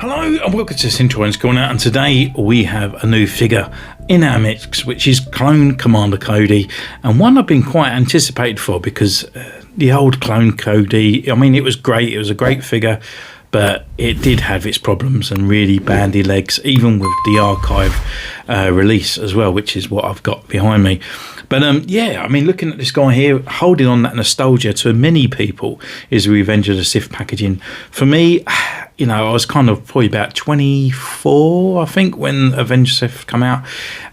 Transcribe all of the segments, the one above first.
Hello and welcome to Centurion's Corner, and today we have a new figure in our mix, which is Clone Commander Cody, and one I've been quite anticipated for because the old Clone Cody, I mean, it was great, it was a great figure, but it did have its problems and really bandy legs, even with the archive release as well, which is what I've got behind me. But yeah, I mean, looking at this guy here, holding on that nostalgia to many people is Revenge of the Sith packaging. For me, you know, I was kind of probably about 24, I think, when Revenge of the Sith come out,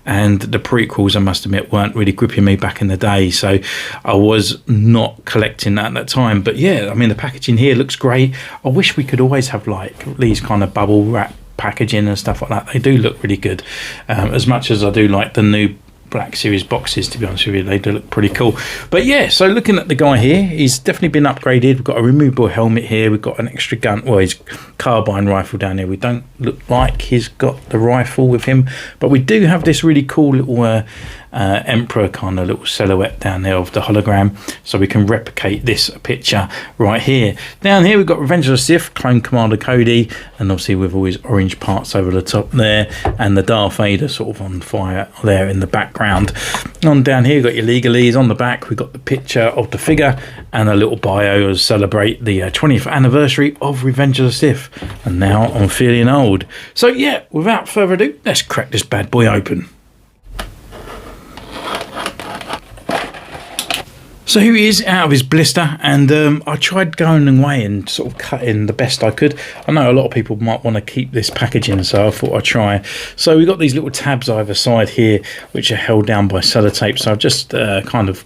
and the prequels, I must admit, weren't really gripping me back in the day, so I was not collecting that at that time. But yeah, I mean, the packaging here looks great. I wish we could always have like these kind of bubble wrap packaging and stuff like that. They do look really good, as much as I do like the new Black Series boxes, to be honest with you. They do look pretty cool. But yeah, so looking at the guy here, he's definitely been upgraded. We've got a removable helmet here, we've got an extra gun, well, his carbine rifle down here. We don't look like he's got the rifle with him, but we do have this really cool little Emperor kind of little silhouette down there of the hologram, so we can replicate this picture right here. Down here we've got Revenge of the Sith, Clone Commander Cody, and obviously with all his orange parts over the top there, and the Darth Vader sort of on fire there in the background. On down here we've got your legalese. On the back we've got the picture of the figure and a little bio to celebrate the 20th anniversary of Revenge of the Sith. And now I'm feeling old. So yeah, without further ado, let's crack this bad boy open. So here he is out of his blister, and I tried going away and sort of cutting the best I could. I know a lot of people might want to keep this packaging, so I thought I'd try. So we've got these little tabs either side here, which are held down by sellotape, so I've just kind of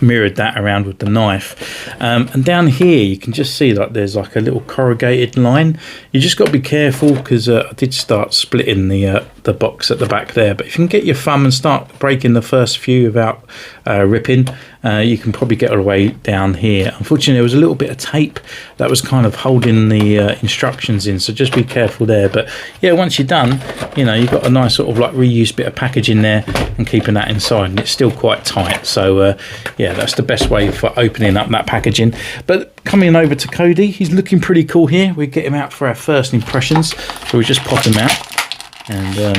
mirrored that around with the knife, and down here you can just see like there's like a little corrugated line. You just got to be careful because I did start splitting the box at the back there, but if you can get your thumb and start breaking the first few without ripping, you can probably get all the way down here. Unfortunately, there was a little bit of tape that was kind of holding the instructions in, so just be careful there. But yeah, once you're done, you know, you've got a nice sort of like reused bit of packaging there and keeping that inside, and it's still quite tight. So yeah, that's the best way for opening up that packaging. But coming over to Cody, he's looking pretty cool here. We get him out for our first impressions, so we just pop him out, and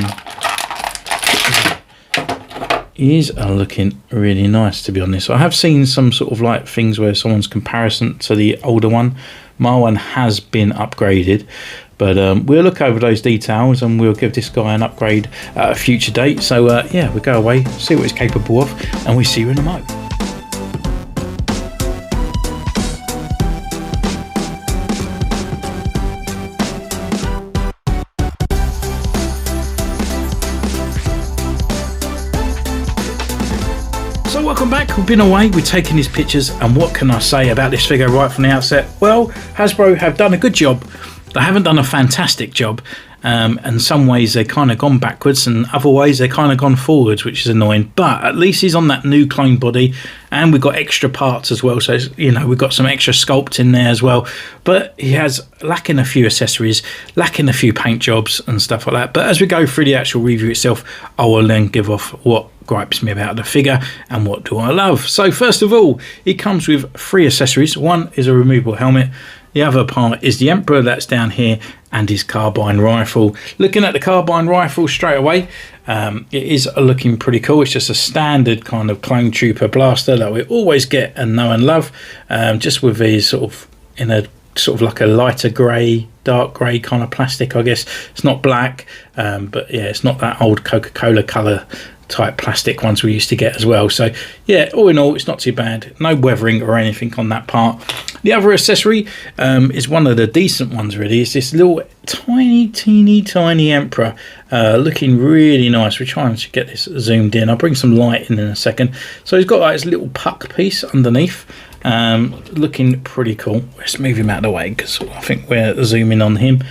he is looking really nice, to be honest. I have seen some sort of like things where someone's comparison to the older one. My one has been upgraded, but we'll look over those details and we'll give this guy an upgrade at a future date. So yeah, we go away, see what he's capable of, and we see you in a mo. So welcome back. We've been away, we've taken his pictures, and what can I say about this figure right from the outset? Well, Hasbro have done a good job. They haven't done a fantastic job. In some ways they've kind of gone backwards, and other ways they've kind of gone forwards, which is annoying. But at least he's on that new clone body, and we've got extra parts as well, so you know, we've got some extra sculpt in there as well. But he has lacking a few accessories, lacking a few paint jobs and stuff like that. But as we go through the actual review itself, I will then give off what gripes me about the figure and what do I love. So first of all, he comes with 3 accessories. One is a removable helmet, the other part is the Emperor that's down here, and his carbine rifle. Looking at the carbine rifle straight away, it is looking pretty cool. It's just a standard kind of clone trooper blaster that we always get and know and love, just with these sort of in a sort of like a lighter grey, dark grey kind of plastic, I guess. It's not black, but yeah, it's not that old Coca-Cola colour type plastic ones we used to get as well. So yeah, all in all, it's not too bad. No weathering or anything on that part. The other accessory is one of the decent ones really. It's this little teeny tiny Emperor, looking really nice. We're trying to get this zoomed in. I'll bring some light in a second. So he's got like this little puck piece underneath, looking pretty cool. Let's move him out of the way because I think we're zooming on him.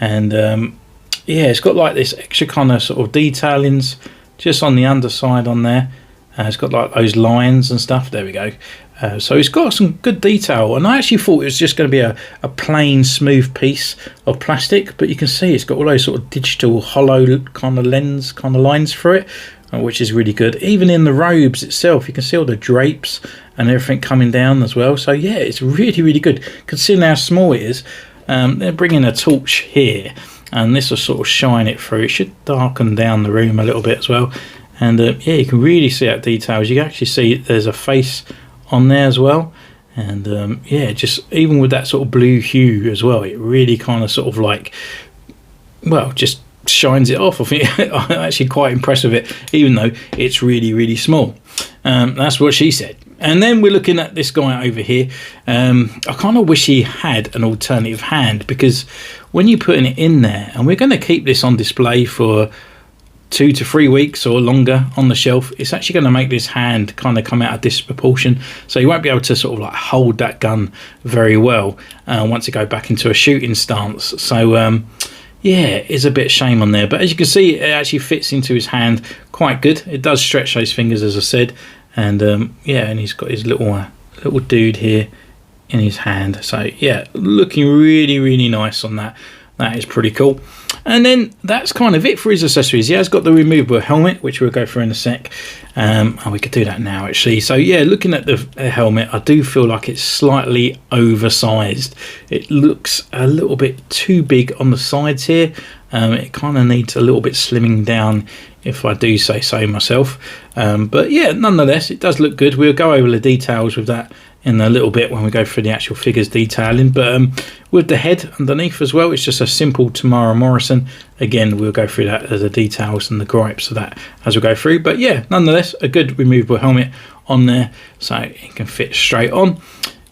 And yeah, it's got like this extra kind of sort of detailings just on the underside on there. It's got like those lines and stuff. There we go. So it's got some good detail, and I actually thought it was just going to be a plain smooth piece of plastic, but you can see it's got all those sort of digital hollow kind of lens kind of lines through it, which is really good. Even in the robes itself, you can see all the drapes and everything coming down as well. So yeah, it's really good considering how small it is. They're bringing a torch here, and this will sort of shine it through. It should darken down the room a little bit as well. And yeah, you can really see out details. You can actually see there's a face on there as well. And yeah, just even with that sort of blue hue as well, it really kind of sort of like, well, just shines it off. I think I'm actually quite impressed with it, even though it's really, really small. That's what she said. And then we're looking at this guy over here. I kind of wish he had an alternative hand, because when you're putting it in there, and we're going to keep this on display for 2 to 3 weeks or longer on the shelf, it's actually going to make this hand kind of come out of disproportion, so you won't be able to sort of like hold that gun very well once you go back into a shooting stance. So yeah, it's a bit shame on there, but as you can see, it actually fits into his hand quite good. It does stretch those fingers, as I said, and yeah, and he's got his little dude here in his hand. So yeah, looking really, really nice on that. That is pretty cool. And then that's kind of it for his accessories. He has got the removable helmet, which we'll go through in a sec. And we could do that now, actually. So yeah, looking at the helmet, I do feel like it's slightly oversized. It looks a little bit too big on the sides here. It kind of needs a little bit slimming down, if I do say so myself. But yeah, nonetheless, it does look good. We'll go over the details with that in a little bit when we go through the actual figures detailing. But with the head underneath as well, it's just a simple Tamara Morrison. Again, we'll go through that as the details and the gripes of that as we go through. But yeah, nonetheless, a good removable helmet on there, so it can fit straight on.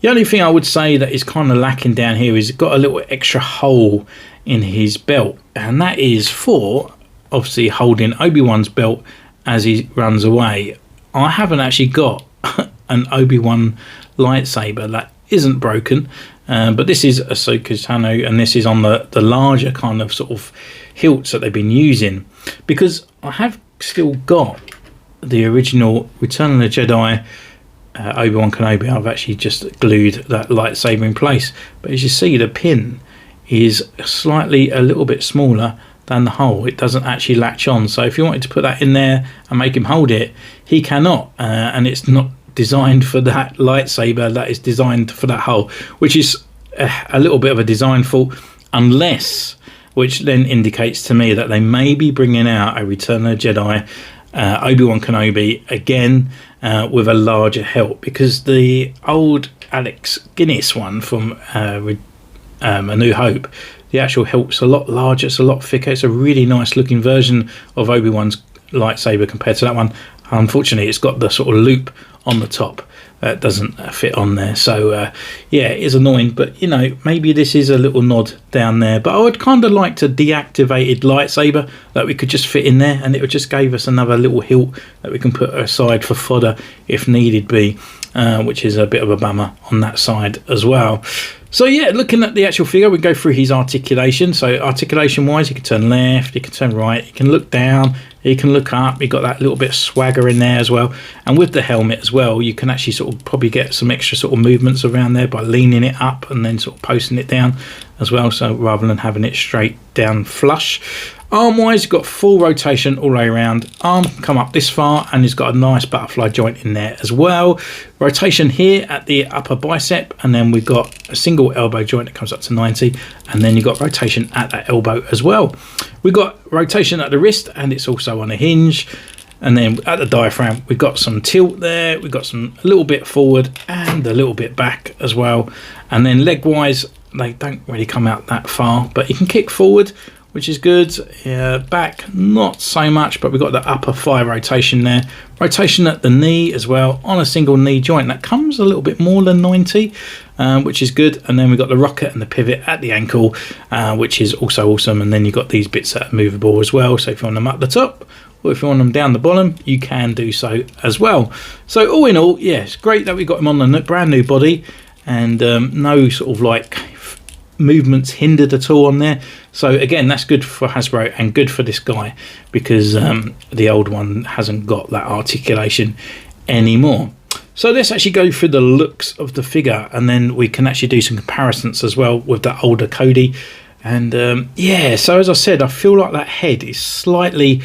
The only thing I would say that is kind of lacking down here is it's got a little extra hole in his belt, and that is for obviously holding Obi-Wan's belt as he runs away. I haven't actually got an Obi-Wan lightsaber that isn't broken, but this is Ahsoka's Tano, and this is on the larger kind of sort of hilts that they've been using, because I have still got the original Return of the Jedi Obi-Wan Kenobi. I've actually just glued that lightsaber in place, but as you see, the pin is slightly a little bit smaller than the hole. It doesn't actually latch on, so if you wanted to put that in there and make him hold it, he cannot, and it's not designed for that lightsaber. That is designed for that hole, which is a little bit of a design fault, unless, which then indicates to me that they may be bringing out a Return of the Jedi Obi-Wan Kenobi again with a larger hilt, because the old Alex Guinness one from A New Hope, the actual hilt's a lot larger, it's a lot thicker, it's a really nice looking version of Obi-Wan's lightsaber compared to that one. Unfortunately, it's got the sort of loop on the top that doesn't fit on there, so yeah, it is annoying, but you know, maybe this is a little nod down there. But I would kind of like a deactivated lightsaber that we could just fit in there, and it would just give us another little hilt that we can put aside for fodder if needed be, which is a bit of a bummer on that side as well. So yeah, looking at the actual figure, we go through his articulation. So articulation wise, you can turn left, you can turn right, you can look down, you can look up. You've got that little bit of swagger in there as well. And with the helmet as well, you can actually sort of probably get some extra sort of movements around there by leaning it up and then sort of posting it down as well. So rather than having it straight down flush. Arm wise, you've got full rotation all the way around. Arm can come up this far, and it's got a nice butterfly joint in there as well. Rotation here at the upper bicep, and then we've got a single elbow joint that comes up to 90, and then you've got rotation at that elbow as well. We've got rotation at the wrist, and it's also on a hinge. And then at the diaphragm, we've got some tilt there, we've got some a little bit forward and a little bit back as well. And then leg wise, they don't really come out that far, but you can kick forward, which is good. Back, not so much, but we've got the upper thigh rotation there. Rotation at the knee as well, on a single knee joint. That comes a little bit more than 90, which is good. And then we've got the rocket and the pivot at the ankle, which is also awesome. And then you've got these bits that are movable as well. So if you want them up the top, or if you want them down the bottom, you can do so as well. So all in all, yeah, it's great that we got him on the brand new body, and no sort of like movements hindered at all on there. So again, that's good for Hasbro and good for this guy, because the old one hasn't got that articulation anymore. So let's actually go through the looks of the figure, and then we can actually do some comparisons as well with that older Cody. And yeah, so as I said, I feel like that head is slightly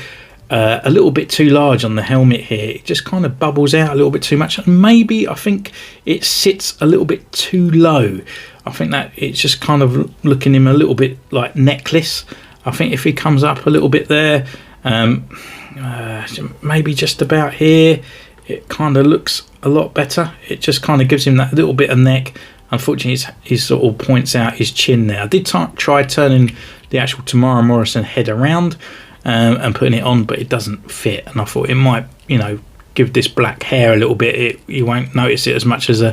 a little bit too large on the helmet here. It just kind of bubbles out a little bit too much, and maybe I think it sits a little bit too low. I think that it's just kind of looking him a little bit like necklace. I think if he comes up a little bit there, maybe just about here, it kind of looks a lot better. It just kind of gives him that little bit of neck. Unfortunately, he sort of points out his chin there. I did try turning the actual Tamara Morrison head around and putting it on, but it doesn't fit. And I thought it might, give this black hair a little bit. You won't notice it as much as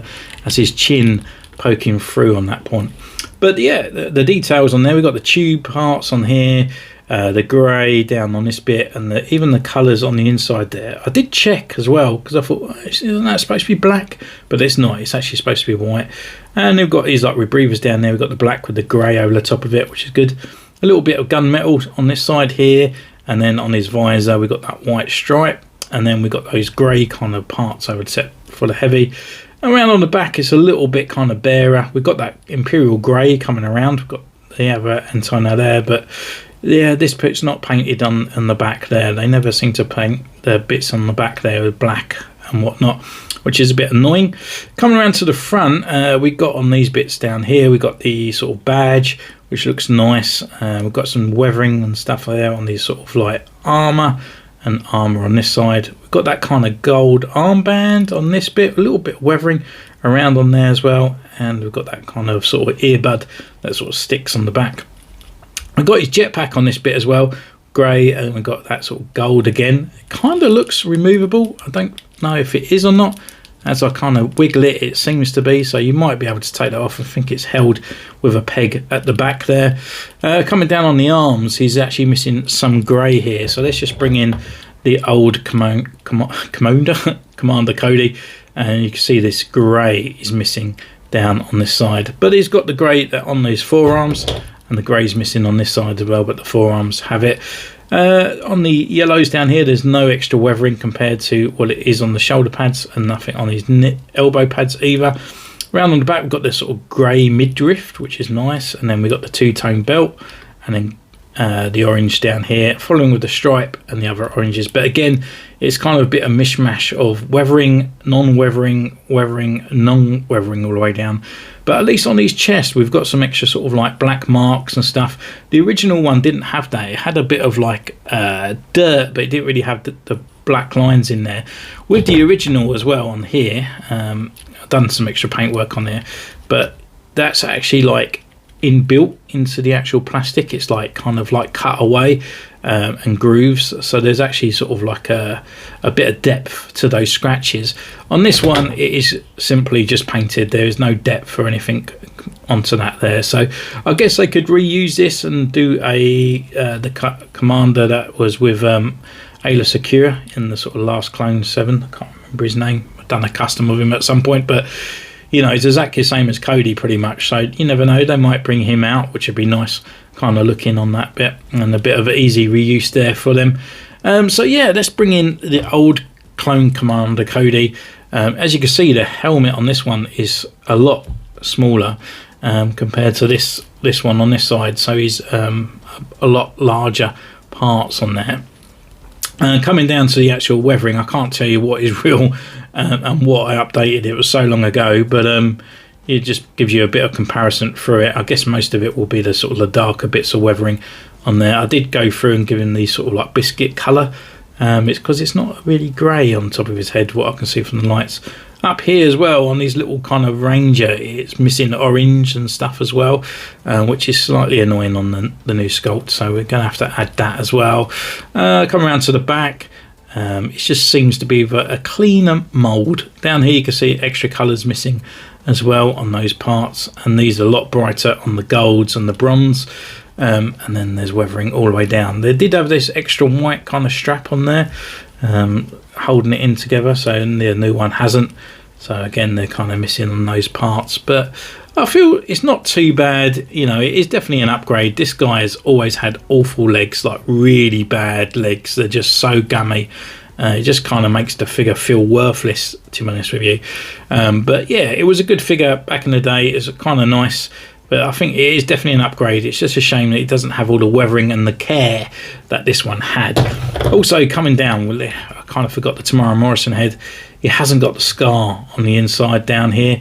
his chin poking through on that point. But yeah, the details on there. We've got the tube parts on here, the grey down on this bit, and even the colours on the inside there. I did check as well because I thought, isn't that supposed to be black? But it's not. It's actually supposed to be white. And they've got these like rebreathers down there. We've got the black with the grey over the top of it, which is good. A little bit of gunmetal on this side here, and then on his visor we've got that white stripe, and then we've got those grey kind of parts over the set for the heavy. Around on the back it's a little bit kind of barer. We've got that imperial grey coming around. We've got the other antenna there, but yeah, this bit's not painted on the back there. They never seem to paint the bits on the back there with black and whatnot, which is a bit annoying. Coming around to the front, we got on these bits down here, we got the sort of badge, which looks nice. We've got some weathering and stuff there on these sort of like armour and armour on this side. We've got that kind of gold armband on this bit, a little bit of weathering around on there as well, and we've got that kind of sort of earbud that sort of sticks on the back. I've got his jetpack on this bit as well, grey, and we've got that sort of gold again. It kind of looks removable. I don't know if it is or not. As I kind of wiggle it, it seems to be, so you might be able to take that off. I think it's held with a peg at the back there. Coming down on the arms, he's actually missing some grey here, so let's just bring in the old Commander Cody, and you can see this grey is missing down on this side. But he's got the grey on these forearms, and the grey's missing on this side as well, but the forearms have it. On the yellows down here, there's no extra weathering compared to what it is on the shoulder pads, and nothing on these elbow pads either. Round on the back, we've got this sort of grey midriff, which is nice, and then we've got the two-tone belt, and then the orange down here, following with the stripe and the other oranges. But again, it's kind of a bit of mishmash of weathering, non-weathering, weathering, non-weathering all the way down. But at least on these chests, we've got some extra sort of like black marks and stuff. The original one didn't have that. It had a bit of like dirt, but it didn't really have the black lines in there. With the original as well on here, I've done some extra paintwork on there, but that's actually like inbuilt into the actual plastic. It's like kind of like cut away and grooves, so there's actually sort of like a bit of depth to those scratches. On this one, it is simply just painted. There is no depth or anything onto that there, so I guess they could reuse this and do the commander that was with Ayla Secure in the sort of last Clone 7. I can't remember his name. I've done a custom of him at some point, but it's exactly the same as Cody pretty much, so you never know, they might bring him out, which would be nice kind of looking on that bit, and a bit of easy reuse there for them. So yeah, let's bring in the old Clone Commander Cody. As you can see, the helmet on this one is a lot smaller compared to this one on this side, so he's a lot larger parts on there. Coming down to the actual weathering, I can't tell you what is real and what I updated. It was so long ago, but it just gives you a bit of comparison through it. I guess most of it will be the sort of the darker bits of weathering on there. I did go through and give him these sort of like biscuit colour. It's because it's not really grey on top of his head, what I can see from the lights. Up here as well, on these little kind of Ranger, it's missing orange and stuff as well, which is slightly annoying on the new Sculpt, so we're going to have to add that as well. Come around to the back, it just seems to be a cleaner mould. Down here you can see extra colours missing as well on those parts, and these are a lot brighter on the golds and the bronze. And then there's weathering all the way down. They did have this extra white kind of strap on there, holding it in together, so the new one hasn't. So again, they're kind of missing on those parts, but I feel it's not too bad. It is definitely an upgrade. This guy has always had awful legs, like really bad legs. They're just so gummy. It just kind of makes the figure feel worthless, to be honest with you. But yeah, it was a good figure back in the day. It's kind of nice. But I think it is definitely an upgrade. It's just a shame that it doesn't have all the weathering and the care that this one had. Also, coming down, I kind of forgot the Tamara Morrison head. It hasn't got the scar on the inside down here.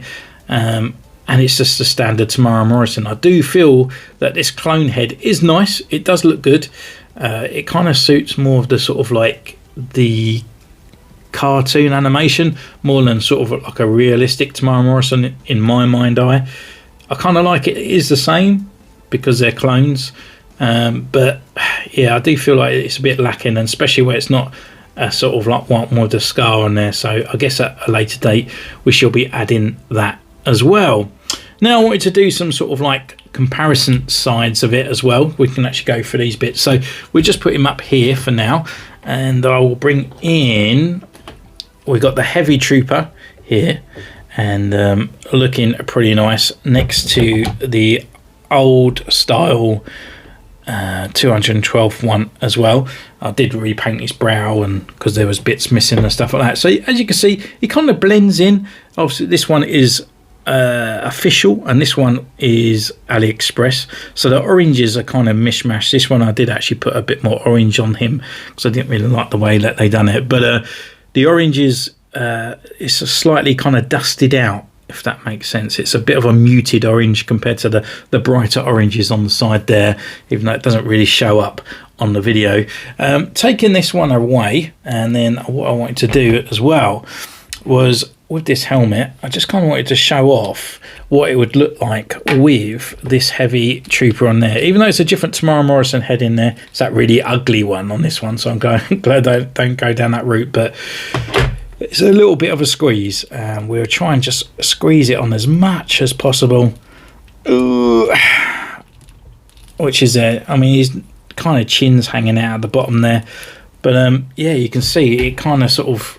and it's just a standard Tamara Morrison. I do feel that this clone head is nice. It does look good. It kind of suits more of the sort of like the cartoon animation more than sort of like a realistic Tamara Morrison in my mind eye. I kind of like it. It is the same because they're clones, but yeah, I do feel like it's a bit lacking, and especially where it's not a sort of like one more of the scar on there. So I guess at a later date we shall be adding that as well. Now I wanted to do some sort of like comparison sides of it as well. We can actually go for these bits, so we'll just put him up here for now, and I will bring in, we got the heavy trooper here, and looking pretty nice next to the old style 212 one as well. I did repaint his brow, and because there was bits missing and stuff like that. So as you can see, he kind of blends in. Obviously this one is official and this one is AliExpress, so the oranges are kind of mishmash. This one I did actually put a bit more orange on him because I didn't really like the way that they done it, but the oranges it's a slightly kind of dusted out, if that makes sense. It's a bit of a muted orange compared to the brighter oranges on the side there, even though it doesn't really show up on the video. Taking this one away, and then what I wanted to do as well was with this helmet, I just kind of wanted to show off what it would look like with this heavy trooper on there. Even though it's a different Tamara Morrison head in there, it's that really ugly one on this one, so I'm glad I don't go down that route, but it's a little bit of a squeeze. We'll try and just squeeze it on as much as possible. Ooh. Which is I mean, his kind of chin's hanging out at the bottom there, but yeah, you can see it kind of sort of,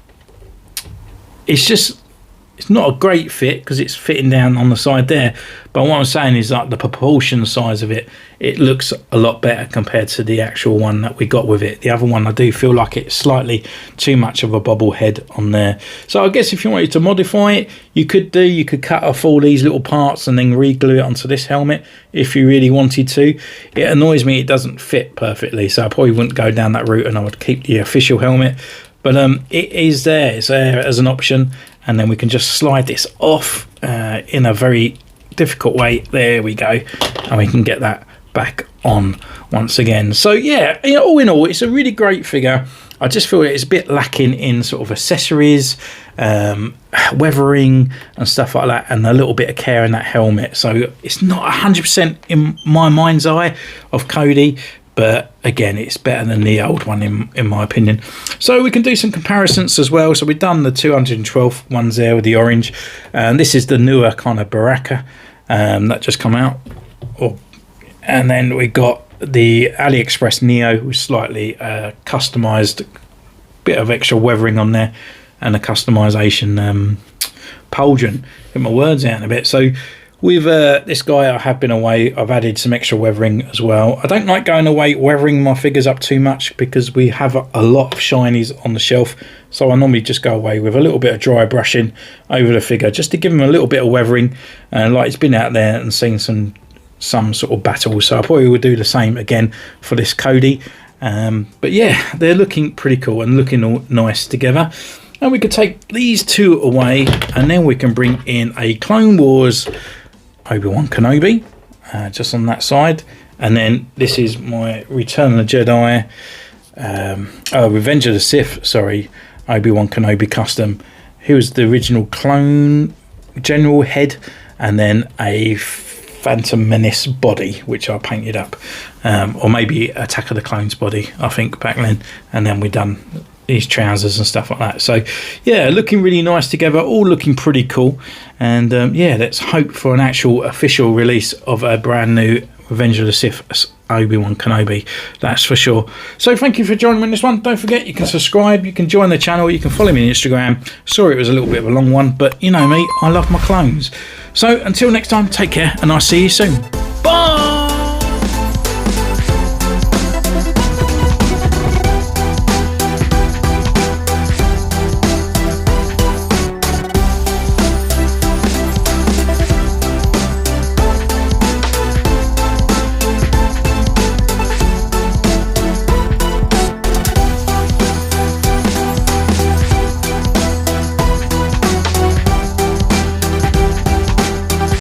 it's not a great fit because it's fitting down on the side there, but what I'm saying is like the proportion size of it, it looks a lot better compared to the actual one that we got with it. The other one, I do feel like it's slightly too much of a bobble head on there. So I guess if you wanted to modify it, you could cut off all these little parts and then re-glue it onto this helmet if you really wanted to. It annoys me it doesn't fit perfectly, so I probably wouldn't go down that route and I would keep the official helmet. But it is there, it's there as an option, and then we can just slide this off in a very difficult way. There we go, and we can get that back on once again. So yeah, you know, all in all, it's a really great figure. I just feel it's a bit lacking in sort of accessories, weathering and stuff like that, and a little bit of care in that helmet. So it's not 100% in my mind's eye of Cody, but again, it's better than the old one in my opinion. So we can do some comparisons as well. So we've done the 212 ones there with the orange, and this is the newer kind of Baraka that just come out. And then we got the AliExpress Neo with slightly customized, bit of extra weathering on there, and a customization pauldron. Get my words out a bit. So with this guy, I have been away, I've added some extra weathering as well. I don't like going away weathering my figures up too much because we have a lot of shinies on the shelf, so I normally just go away with a little bit of dry brushing over the figure just to give him a little bit of weathering, like he's been out there and seen some sort of battles, so I probably would do the same again for this Cody. But yeah, they're looking pretty cool and looking all nice together. And we could take these two away, and then we can bring in a Clone Wars Obi-Wan Kenobi just on that side, and then this is my Return of the Jedi Revenge of the Sith, sorry, Obi-Wan Kenobi custom. He was the original clone general head, and then a Phantom Menace body which I painted up, or maybe Attack of the Clones body I think back then, and then we done these trousers and stuff like that. So yeah, looking really nice together, all looking pretty cool. And yeah, let's hope for an actual official release of a brand new Revenge of the Sith Obi-Wan Kenobi, that's for sure. So thank you for joining me in this one. Don't forget, you can subscribe, you can join the channel, you can follow me on Instagram. Sorry it was a little bit of a long one, but you know me, I love my clones. So until next time, take care, and I'll see you soon.